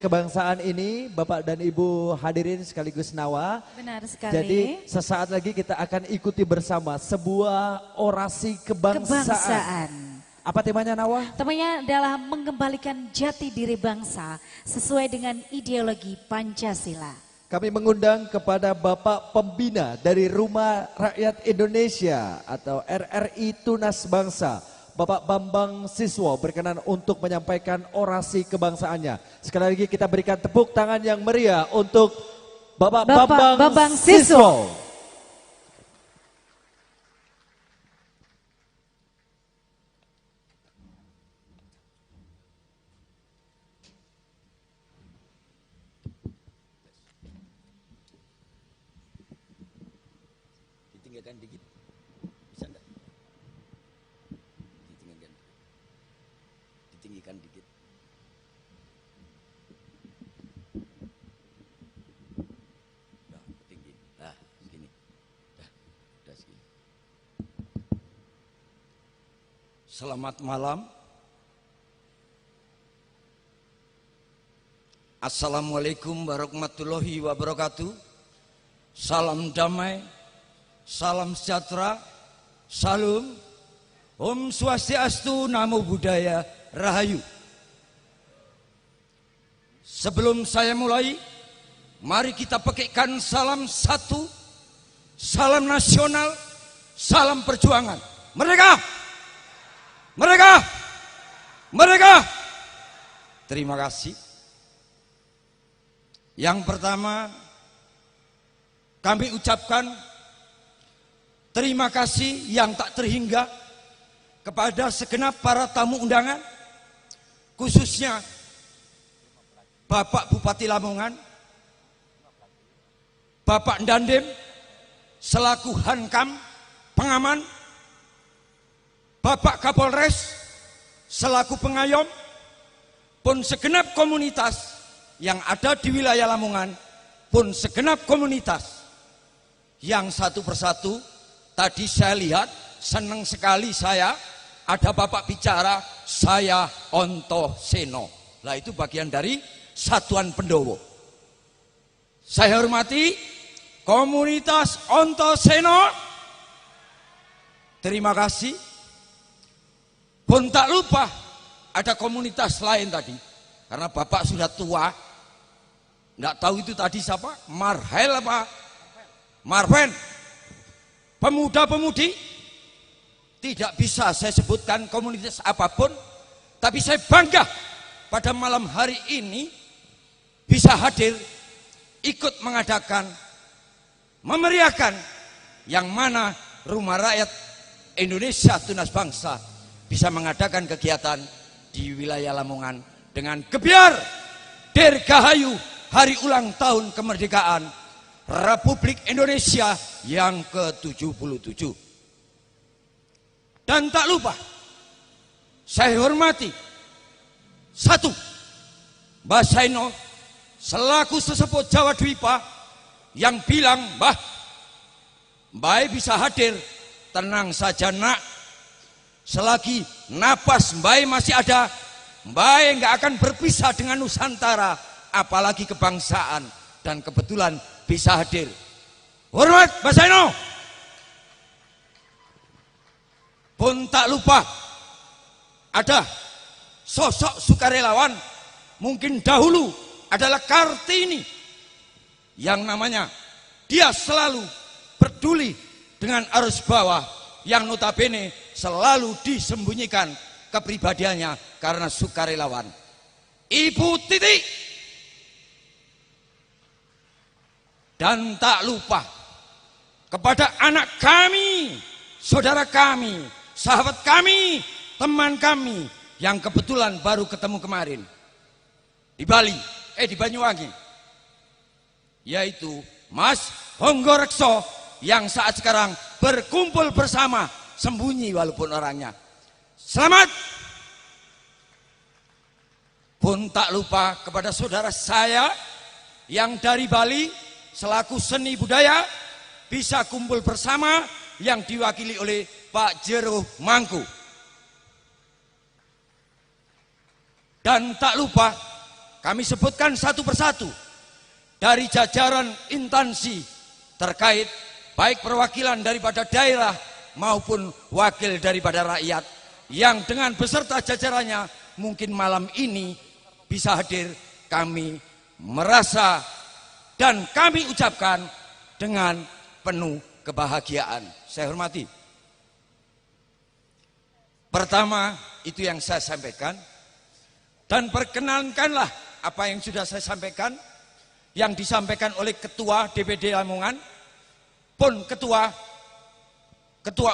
kebangsaan ini, Bapak dan Ibu hadirin sekaligus Nawa. Benar sekali. Jadi sesaat lagi kita akan ikuti bersama sebuah orasi kebangsaan. Apa temanya Nawa? Temanya adalah mengembalikan jati diri bangsa sesuai dengan ideologi Pancasila. Kami mengundang kepada Bapak Pembina dari Rumah Rakyat Indonesia atau RRI Tunas Bangsa, Bapak Bambang Siswo berkenan untuk menyampaikan orasi kebangsaannya. Sekali lagi kita berikan tepuk tangan yang meriah untuk Bapak Bambang Siswo. Ditinggalkan dikit, bisa enggak? Ditinggikan dikit. Nah, tinggi. Nah, segini. Dah segini. Selamat malam. Assalamualaikum warahmatullahi wabarakatuh. Salam damai. Salam sejahtera, salam, Om Swastiastu, Namo Buddhaya, Rahayu. Sebelum saya mulai, mari kita pakaikan salam satu, salam nasional, salam perjuangan. Merdeka! Merdeka! Merdeka! Terima kasih. Yang pertama, kami ucapkan terima kasih yang tak terhingga kepada segenap para tamu undangan, khususnya Bapak Bupati Lamongan, Bapak Dandim selaku Hankam pengaman, Bapak Kapolres selaku pengayom, pun segenap komunitas yang ada di wilayah Lamongan, pun segenap komunitas yang satu persatu. Tadi saya lihat, senang sekali saya, ada Bapak bicara, saya Ontoseno. Lah itu bagian dari Satuan Pendowo. Saya hormati komunitas Ontoseno. Terima kasih. Pun tak lupa ada komunitas lain tadi. Karena Bapak sudah tua. Nggak tahu itu tadi siapa? Marhel apa? Marven. Pemuda-pemudi, tidak bisa saya sebutkan komunitas apapun, tapi saya bangga pada malam hari ini bisa hadir, ikut mengadakan, memeriahkan yang mana Rumah Rakyat Indonesia Tunas Bangsa bisa mengadakan kegiatan di wilayah Lamongan dengan gebiar dirgahayu hari ulang tahun kemerdekaan Republik Indonesia yang ke-77. Dan tak lupa saya hormati satu, Mbah Saino selaku sesepuh Jawa Dwipa yang bilang, Mbah bisa hadir, tenang saja nak, selagi napas Mbah masih ada, Mbah nggak akan berpisah dengan Nusantara, apalagi kebangsaan, dan kebetulan bisa hadir. Hormat Mbah Saino. Pun tak lupa ada sosok sukarelawan, mungkin dahulu adalah Kartini, yang namanya dia selalu peduli dengan arus bawah, yang notabene selalu disembunyikan kepribadiannya karena sukarelawan. Ibu Titi. Dan tak lupa kepada anak kami, saudara kami, sahabat kami, teman kami yang kebetulan baru ketemu kemarin di Bali, di Banyuwangi, yaitu Mas Honggorekso yang saat sekarang berkumpul bersama, sembunyi walaupun orangnya. Selamat. Pun tak lupa kepada saudara saya yang dari Bali selaku seni budaya bisa kumpul bersama yang diwakili oleh Pak Jero Mangku. Dan tak lupa kami sebutkan satu persatu dari jajaran instansi terkait, baik perwakilan daripada daerah maupun wakil daripada rakyat yang dengan beserta jajarannya mungkin malam ini bisa hadir. Kami merasa dan kami ucapkan dengan penuh kebahagiaan. Saya hormati. Pertama, itu yang saya sampaikan. Dan perkenankanlah apa yang sudah saya sampaikan, yang disampaikan oleh Ketua DPD Lamongan, pun Ketua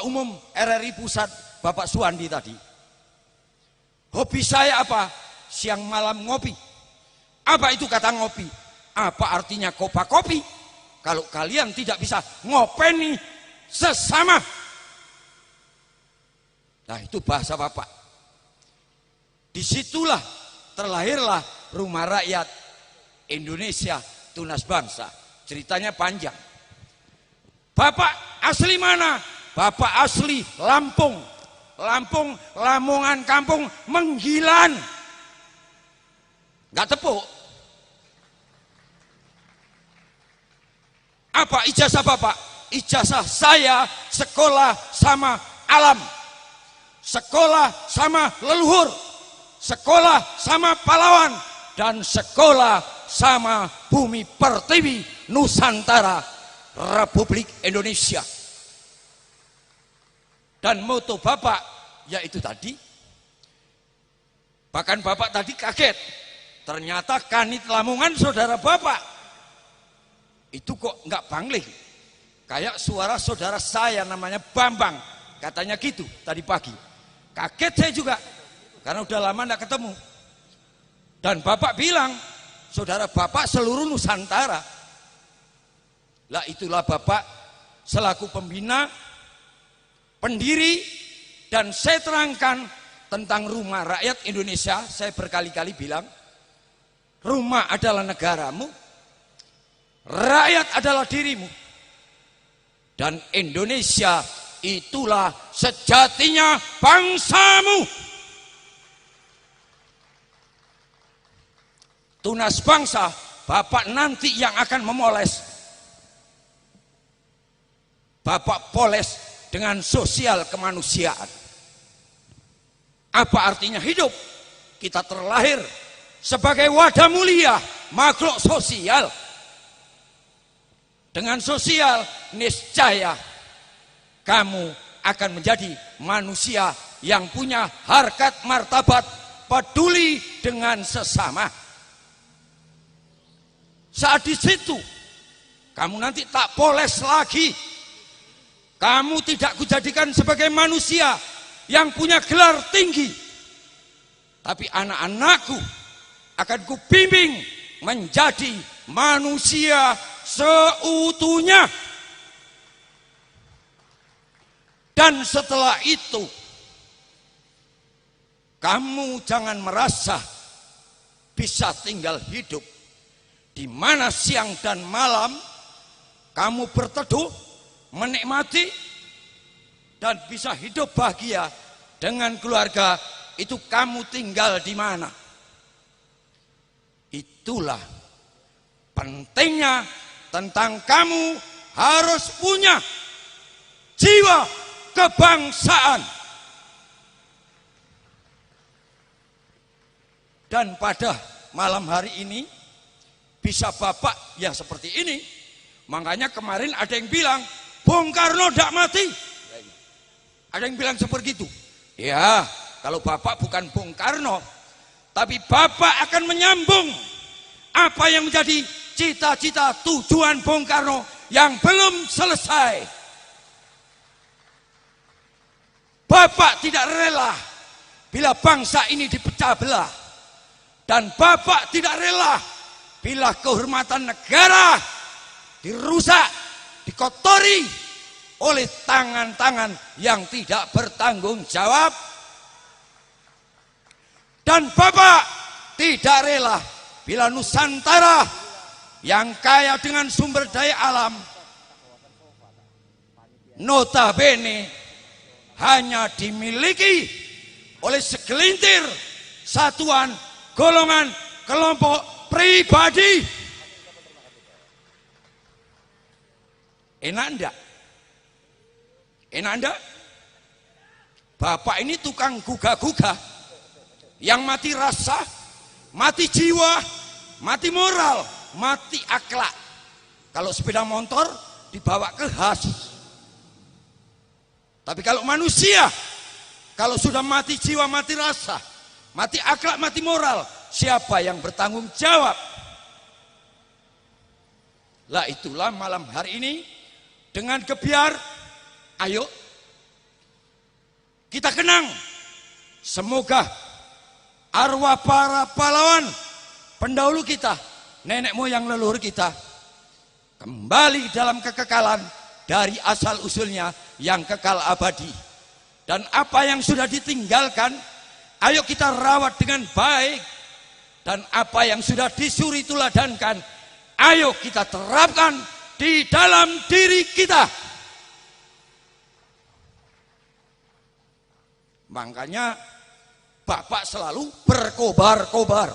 Umum RRI Pusat, Bapak Suwandi tadi. Hobi saya apa? Siang malam ngopi. Apa itu kata ngopi? Apa artinya kopa-kopi? Kalau kalian tidak bisa ngopeni sesama. Nah, itu bahasa Bapak. Disitulah terlahirlah Rumah Rakyat Indonesia Tunas Bangsa. Ceritanya panjang. Bapak asli mana? Bapak asli Lampung. Lamongan kampung Menggilan. Gak tepuk. Apa ijazah Bapak? Ijazah saya sekolah sama alam. Sekolah sama leluhur. Sekolah sama pahlawan. Dan sekolah sama bumi pertiwi Nusantara Republik Indonesia. Dan moto Bapak yaitu tadi, bahkan Bapak tadi kaget, ternyata Kanit Lamongan saudara Bapak itu kok nggak bangling, kayak suara saudara saya namanya Bambang, katanya gitu tadi pagi. Kaget saya juga karena udah lama nggak ketemu. Dan Bapak bilang saudara Bapak seluruh Nusantara. Lah itulah Bapak selaku pembina, pendiri, dan saya terangkan tentang Rumah Rakyat Indonesia. Saya berkali-kali bilang, rumah adalah negaramu, rakyat adalah dirimu, dan Indonesia itulah sejatinya bangsamu. Tunas bangsa, Bapak nanti yang akan memoles. Bapak poles dengan sosial kemanusiaan. Apa artinya hidup? Kita terlahir sebagai wadah mulia, makhluk sosial. Dengan sosial, niscaya kamu akan menjadi manusia yang punya harkat martabat, peduli dengan sesama. Saat di situ, kamu nanti tak poles lagi. Kamu tidak kujadikan sebagai manusia yang punya gelar tinggi. Tapi anak-anakku akan kubimbing menjadi manusia seutuhnya. Dan setelah itu, kamu jangan merasa bisa tinggal hidup di mana siang dan malam kamu berteduh, menikmati, dan bisa hidup bahagia dengan keluarga. Itu kamu tinggal di mana? Itulah pentingnya tentang kamu harus punya jiwa kebangsaan. Dan pada malam hari ini bisa Bapak yang seperti ini. Makanya kemarin ada yang bilang Bung Karno tidak mati. Ada yang bilang seperti itu. Ya, kalau Bapak bukan Bung Karno, tapi Bapak akan menyambung apa yang menjadi cita-cita tujuan Bung Karno yang belum selesai. Bapak tidak rela bila bangsa ini dipecah belah. Dan Bapak tidak rela bila kehormatan negara dirusak, dikotori oleh tangan-tangan yang tidak bertanggung jawab. Dan Bapak tidak rela bila Nusantara yang kaya dengan sumber daya alam notabene hanya dimiliki oleh segelintir satuan golongan kelompok pribadi. Enak enggak? Enak enggak? Bapak ini tukang gugah-gugah yang mati rasa, mati jiwa, mati moral, mati akhlak. Kalau sepeda motor dibawa ke has. Tapi kalau manusia, kalau sudah mati jiwa, mati rasa, mati akhlak, mati moral, siapa yang bertanggung jawab? Lah itulah malam hari ini dengan Gebyar, ayo kita kenang. Semoga arwah para pahlawan pendahulu kita, nenek moyang leluhur kita, kembali dalam kekekalan dari asal usulnya yang kekal abadi. Dan apa yang sudah ditinggalkan, ayo kita rawat dengan baik. Dan apa yang sudah disuruh teladankan, ayo kita terapkan di dalam diri kita. Makanya Bapak selalu berkobar-kobar.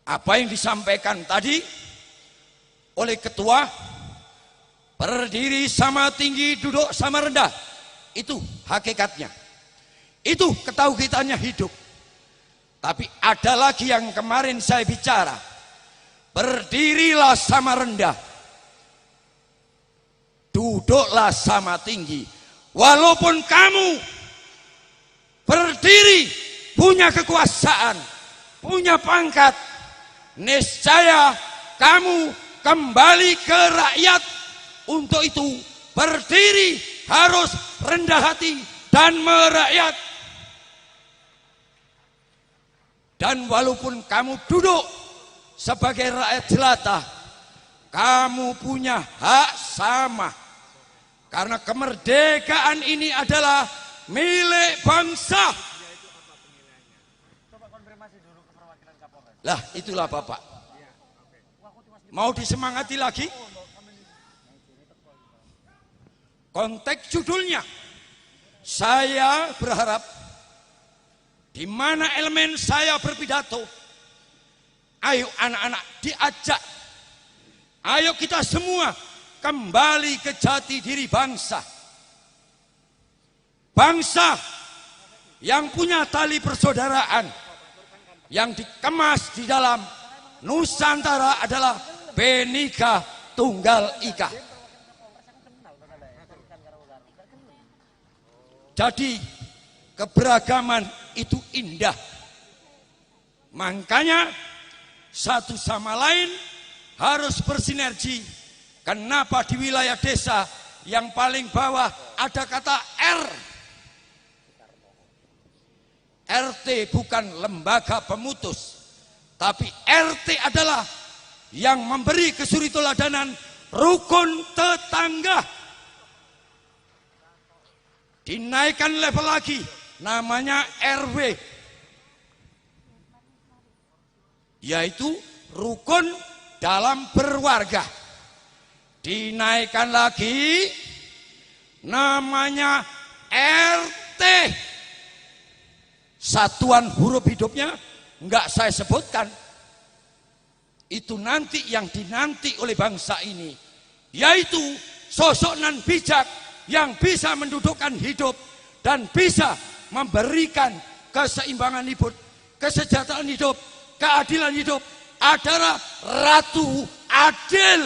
Apa yang disampaikan tadi oleh ketua, berdiri sama tinggi, duduk sama rendah, itu hakikatnya. Itu ketauhidannya hidup. Tapi ada lagi yang kemarin saya bicara, berdirilah sama rendah, duduklah sama tinggi. Walaupun kamu berdiri, punya kekuasaan, punya pangkat, niscaya kamu kembali ke rakyat. Untuk itu berdiri harus rendah hati dan merakyat. Dan walaupun kamu duduk sebagai rakyat jelata, kamu punya hak sama. Karena kemerdekaan ini adalah milik bangsa. Lah itulah Bapak. Mau disemangati lagi? Konteks judulnya, saya berharap di mana elemen saya berpidato, ayo anak-anak diajak, ayo kita semua kembali ke jati diri bangsa. Bangsa yang punya tali persaudaraan yang dikemas di dalam Nusantara adalah Bhinneka Tunggal Ika. Jadi keberagaman itu indah. Makanya satu sama lain harus bersinergi. Kenapa di wilayah desa yang paling bawah ada kata R? RT bukan lembaga pemutus, tapi RT adalah yang memberi kesuritoladanan rukun tetangga. Dinaikkan level lagi, namanya RW, yaitu rukun dalam berwarga. Dinaikkan lagi, namanya RT. Satuan huruf hidupnya enggak saya sebutkan. Itu nanti yang dinanti oleh bangsa ini, yaitu sosok nan bijak yang bisa mendudukkan hidup dan bisa memberikan keseimbangan hidup, kesejahteraan hidup, keadilan hidup, adalah Ratu Adil.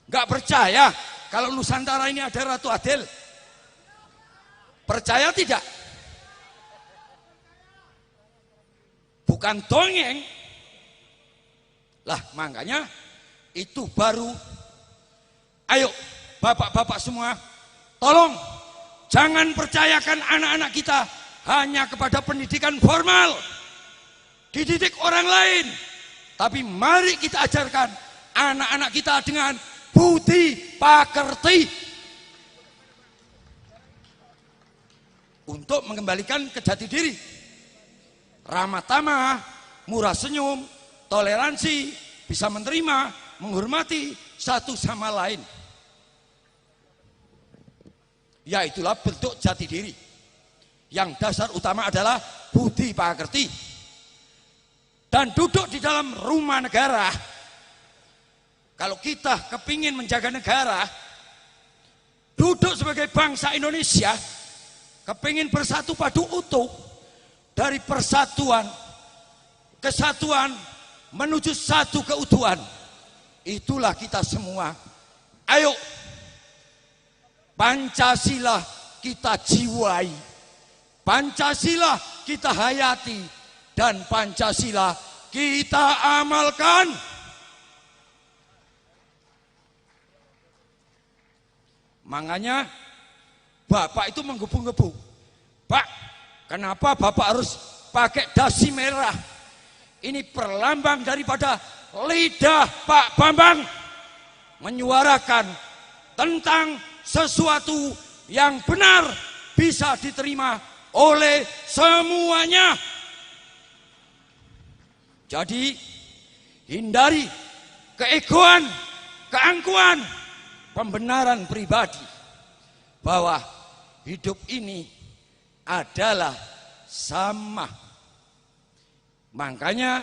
Gak percaya kalau Nusantara ini ada Ratu Adil? Percaya tidak? Bukan dongeng. Lah makanya itu baru. Ayo bapak-bapak semua, tolong jangan percayakan anak-anak kita hanya kepada pendidikan formal, dididik orang lain. Tapi mari kita ajarkan anak-anak kita dengan budi pakerti untuk mengembalikan ke jati diri. Ramah tamah, murah senyum, toleransi, bisa menerima, menghormati satu sama lain. Ya itulah bentuk jati diri. Yang dasar utama adalah budi pakerti. Dan duduk di dalam rumah negara, kalau kita kepingin menjaga negara, duduk sebagai bangsa Indonesia, kepingin bersatu padu utuh, dari persatuan, kesatuan, menuju satu keutuhan. Itulah kita semua. Ayo, Pancasila kita jiwai, Pancasila kita hayati, dan Pancasila kita amalkan. Makanya Bapak itu menggebu-gebu. Pak, kenapa Bapak harus pakai dasi merah? Ini perlambang daripada lidah Pak Bambang menyuarakan tentang sesuatu yang benar bisa diterima oleh semuanya. Jadi hindari keegoan, keangkuhan, pembenaran pribadi bahwa hidup ini adalah sama. Makanya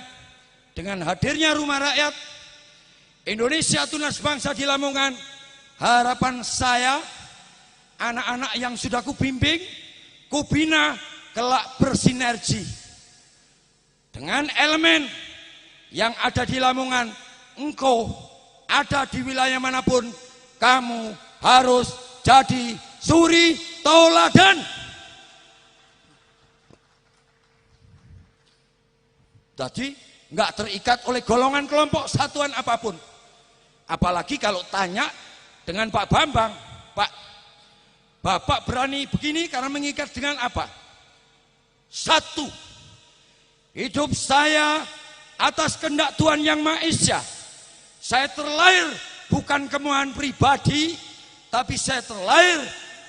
dengan hadirnya Rumah Rakyat Indonesia Tunas Bangsa di Lamongan, harapan saya anak-anak yang sudah kubimbing, kubina kelak bersinergi dengan elemen yang ada di Lamongan. Engkau ada di wilayah manapun, kamu harus jadi suri tauladan. Jadi nggak terikat oleh golongan, kelompok, satuan apapun. Apalagi kalau tanya dengan Pak Bambang, Pak, Bapak berani begini karena mengikat dengan apa? Satu, hidup saya atas kehendak Tuhan Yang Maha Esa. Saya terlahir bukan kemauan pribadi, tapi saya terlahir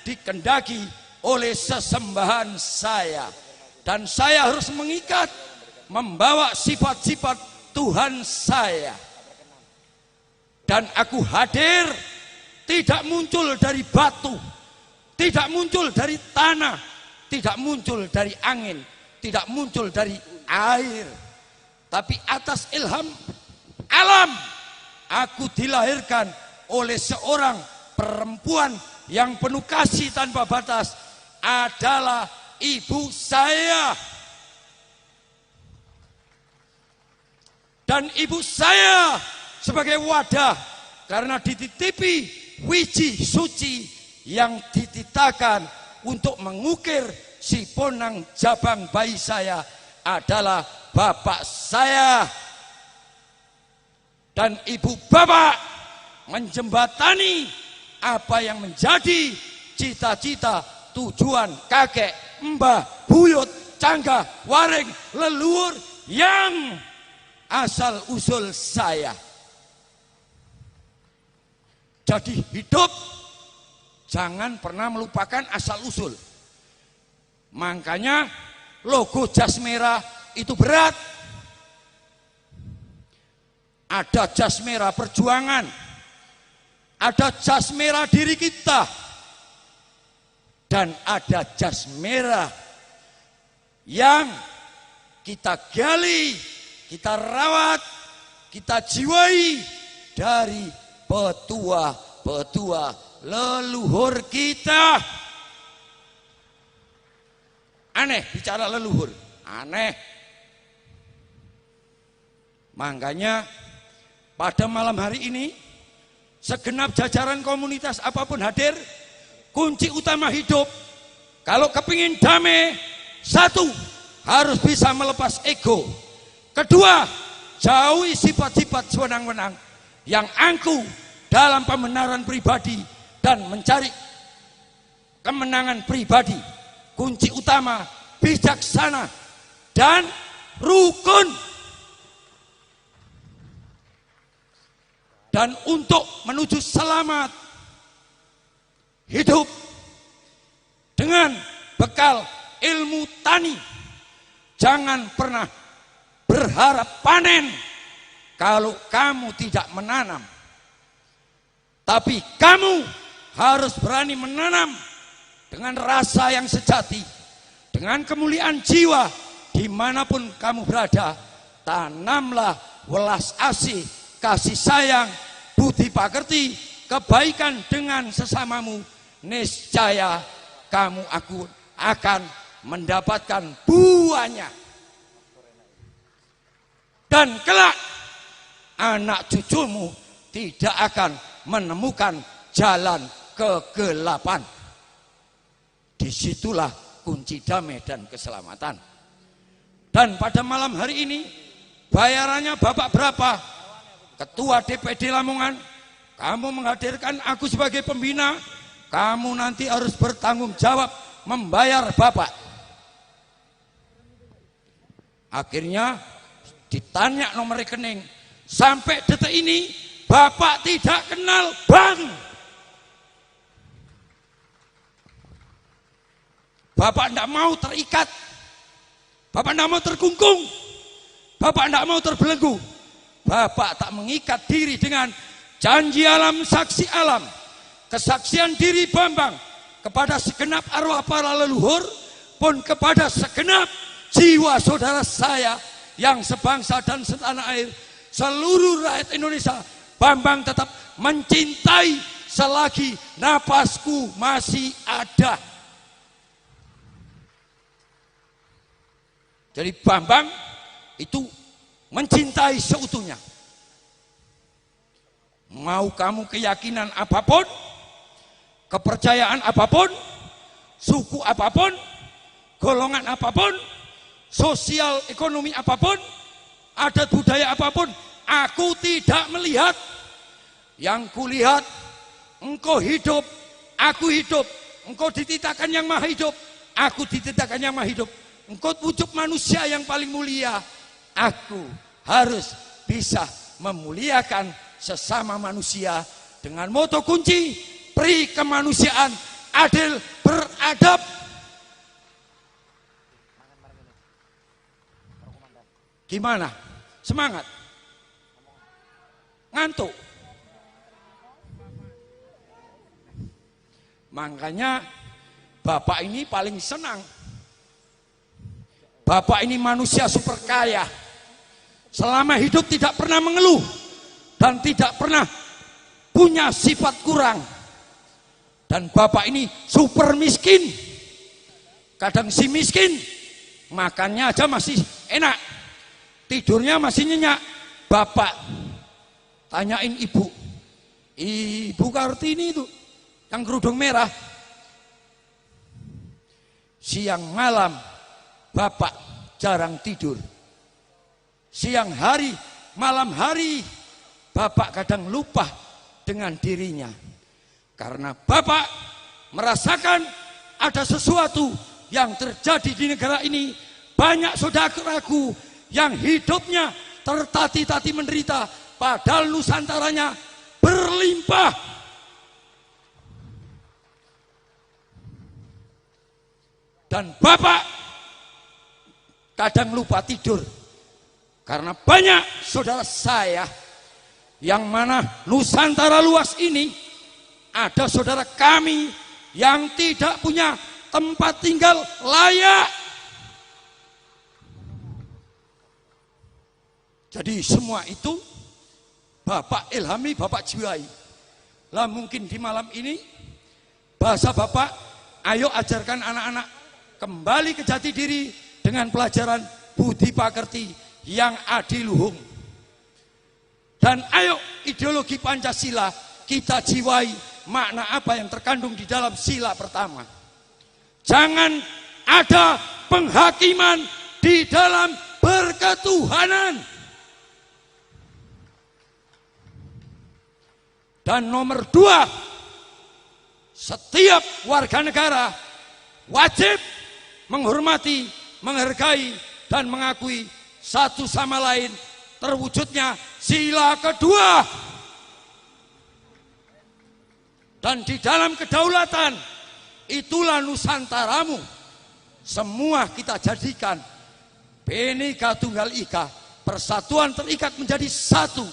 dikehendaki oleh sesembahan saya. Dan saya harus mengikat, membawa sifat-sifat Tuhan saya. Dan aku hadir tidak muncul dari batu, tidak muncul dari tanah, tidak muncul dari angin, tidak muncul dari air, tapi atas ilham alam. Aku dilahirkan oleh seorang perempuan yang penuh kasih tanpa batas, adalah ibu saya. Dan ibu saya sebagai wadah, karena dititipi wiji suci yang dititahkan untuk mengukir si ponang jabang bayi saya, adalah bapak saya. Dan ibu bapak menjembatani apa yang menjadi cita-cita, tujuan kakek, mbah, buyut, cangga, waring, leluhur yang asal usul saya. Jadi hidup jangan pernah melupakan asal usul. Makanya logo jas merah itu berat. Ada jas merah perjuangan, ada jas merah diri kita, dan ada jas merah yang kita gali, kita rawat, kita jiwai dari petua-petua leluhur kita. Aneh bicara leluhur, aneh. Makanya pada malam hari ini segenap jajaran komunitas apapun hadir. Kunci utama hidup, kalau kepingin damai, satu, harus bisa melepas ego. Kedua, jauhi sifat-sifat sewenang-wenang yang angkuh dalam pembenaran pribadi dan mencari kemenangan pribadi. Kunci utama bijaksana dan rukun. Dan untuk menuju selamat hidup dengan bekal ilmu tani, jangan pernah berharap panen kalau kamu tidak menanam. Tapi kamu harus berani menanam dengan rasa yang sejati, dengan kemuliaan jiwa dimanapun kamu berada, tanamlah welas asih, kasih sayang, budi pekerti, kebaikan dengan sesamamu. Niscaya kamu akan mendapatkan buahnya. Dan kelak anak cucumu tidak akan menemukan jalan kegelapan. Disitulah kunci damai dan keselamatan. Dan pada malam hari ini, bayarannya Bapak berapa? Ketua DPD Lamongan, kamu menghadirkan aku sebagai pembina, kamu nanti harus bertanggung jawab membayar Bapak. Akhirnya ditanya nomor rekening. Sampai detik ini Bapak tidak kenal bank. Bapak tidak mau terikat. Bapak tidak mau terkungkung. Bapak tidak mau terbelenggu. Bapak tak mengikat diri dengan janji alam, saksi alam, kesaksian diri Bambang kepada segenap arwah para leluhur, pun kepada segenap jiwa saudara saya yang sebangsa dan setanah air, seluruh rakyat Indonesia. Bambang tetap mencintai selagi napasku masih ada. Jadi Bambang itu mencintai seutuhnya. Mau kamu keyakinan apapun, kepercayaan apapun, suku apapun, golongan apapun, sosial ekonomi apapun, adat budaya apapun, aku tidak melihat. Yang kulihat, engkau hidup, aku hidup. Engkau dititahkan yang maha hidup, aku dititahkan yang maha hidup. Engkau wujud manusia yang paling mulia, aku harus bisa memuliakan sesama manusia dengan moto kunci pri kemanusiaan, adil, beradab. Gimana? Semangat? Ngantuk? Makanya Bapak ini paling senang. Bapak ini manusia super kaya. Selama hidup tidak pernah mengeluh dan tidak pernah punya sifat kurang. Dan Bapak ini super miskin. Kadang si miskin makannya aja masih enak, tidurnya masih nyenyak. Bapak tanyain Ibu Kartini itu yang kerudung merah, siang malam Bapak jarang tidur. Siang hari, malam hari, Bapak kadang lupa dengan dirinya. Karena Bapak merasakan ada sesuatu yang terjadi di negara ini. Banyak saudaraku yang hidupnya tertati-tati menderita, padahal Nusantaranya berlimpah. Dan Bapak kadang lupa tidur karena banyak saudara saya yang mana Nusantara luas ini ada saudara kami yang tidak punya tempat tinggal layak. Jadi semua itu Bapak ilhami, Bapak jiwai. Lah mungkin di malam ini bahasa Bapak, ayo ajarkan anak-anak kembali ke jati diri dengan pelajaran budi pekerti yang adiluhung. Dan ayo ideologi Pancasila kita jiwai makna apa yang terkandung di dalam sila pertama. Jangan ada penghakiman di dalam berketuhanan. Dan nomor 2, setiap warga negara wajib menghormati, menghargai, dan mengakui satu sama lain, terwujudnya sila kedua. Dan di dalam kedaulatan, itulah Nusantaramu. Semua kita jadikan Bhinneka Tunggal Ika, persatuan terikat menjadi satu.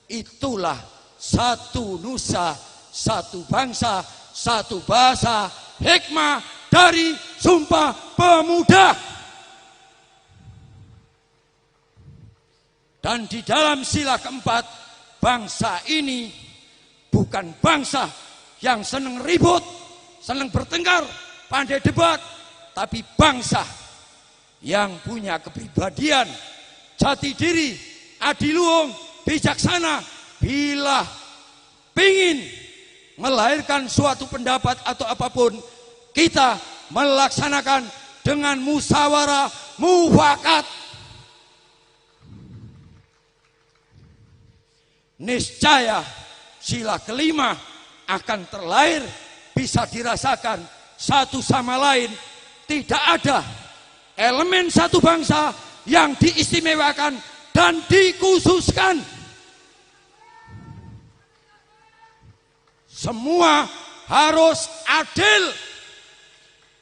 Itulah satu nusa, satu bangsa, satu bahasa, hikmah, dari Sumpah Pemuda. Dan di dalam sila keempat, bangsa ini bukan bangsa yang senang ribut, senang bertengkar, pandai debat, tapi bangsa yang punya kepribadian, jati diri, adiluhung, bijaksana. Bila pingin melahirkan suatu pendapat atau apapun, kita melaksanakan dengan musyawarah mufakat. Niscaya sila kelima akan terlahir, bisa dirasakan satu sama lain. Tidak ada elemen satu bangsa yang diistimewakan dan dikhususkan. Semua harus adil.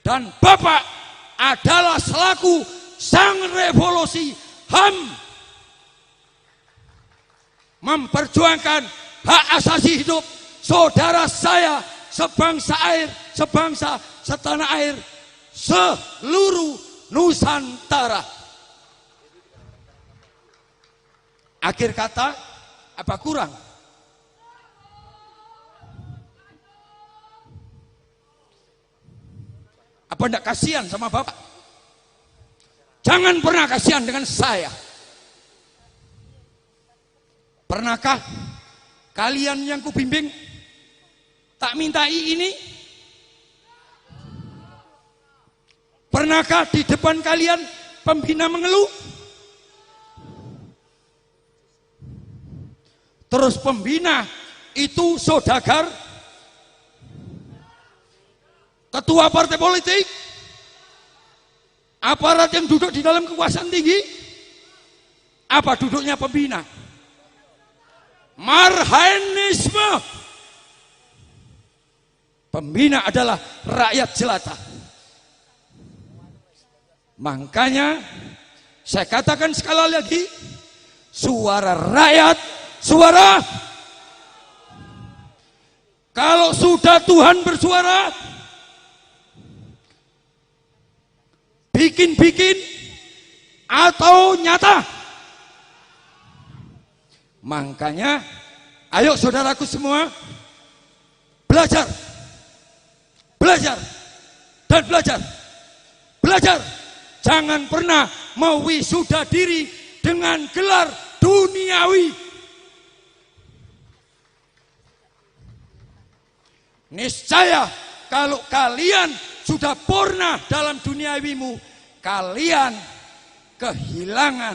Dan Bapak adalah selaku sang revolusi HAM memperjuangkan hak asasi hidup saudara saya sebangsa air, sebangsa setanah air, seluruh Nusantara. Akhir kata, apa kurang? Apa enggak kasihan sama Bapak? Jangan pernah kasihan dengan saya. Pernahkah kalian yang kubimbing tak mintai ini? Pernahkah di depan kalian pembina mengeluh? Terus pembina itu saudagar, ketua partai politik, aparat yang duduk di dalam kekuasaan tinggi. Apa duduknya pembina? Marhaenisme. Pembina adalah rakyat jelata. Makanya saya katakan sekali lagi, suara rakyat, suara. Kalau sudah Tuhan bersuara, bikin-bikin atau nyata. Makanya ayo saudaraku semua, belajar, belajar, dan belajar, belajar. Jangan pernah mewisuda diri dengan gelar duniawi. Niscaya kalau kalian sudah purna dalam duniawimu, kalian kehilangan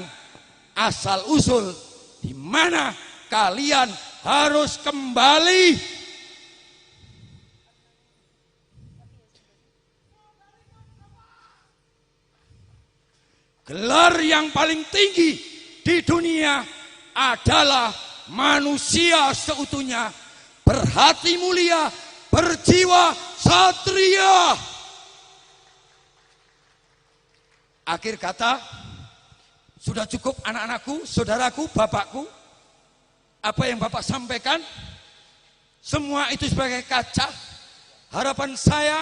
asal usul di mana kalian harus kembali. Gelar yang paling tinggi di dunia adalah manusia seutuhnya, berhati mulia, berjiwa satria. Akhir kata, sudah cukup anak-anakku, saudaraku, bapakku. Apa yang Bapak sampaikan, semua itu sebagai kaca. Harapan saya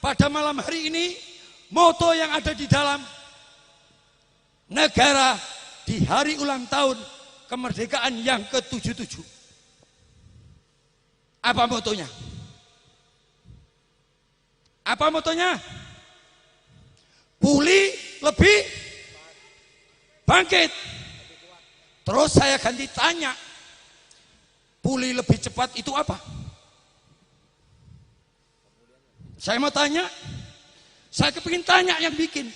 pada malam hari ini, moto yang ada di dalam negara di hari ulang tahun kemerdekaan yang ke-77. Apa motonya? Apa motonya? Pulih lebih bangkit. Terus saya ganti tanya, pulih lebih cepat itu apa? Saya mau tanya, saya kepingin tanya yang bikin.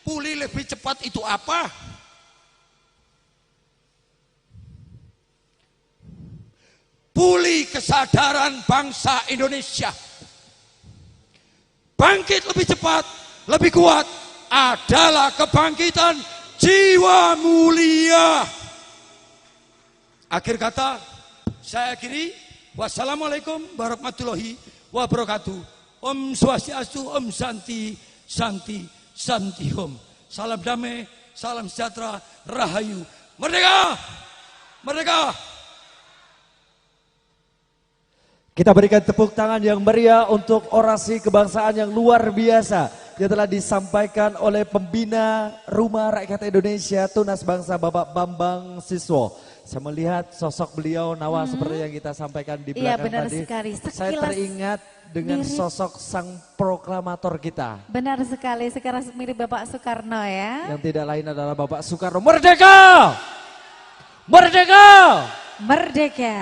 Pulih lebih cepat itu apa? Pulih kesadaran bangsa Indonesia. Bangkit lebih cepat, lebih kuat adalah kebangkitan jiwa mulia. Akhir kata, saya akhiri. Wassalamualaikum warahmatullahi wabarakatuh. Om Swastiastu, Om Santi, Santi, Santi Om. Salam damai, salam sejahtera, rahayu. Merdeka! Merdeka! Kita berikan tepuk tangan yang meriah untuk orasi kebangsaan yang luar biasa yang telah disampaikan oleh pembina Rumah Rakyat Indonesia Tunas Bangsa Bapak Bambang Siswo. Saya melihat sosok beliau Nawa seperti yang kita sampaikan di belakang Iya, benar tadi. sekali. Saya teringat dengan sosok sang proklamator kita. Benar sekali, sekarang mirip Bapak Soekarno ya. Yang tidak lain adalah Bapak Soekarno. Merdeka! Merdeka! Merdeka.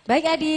Baik Adi.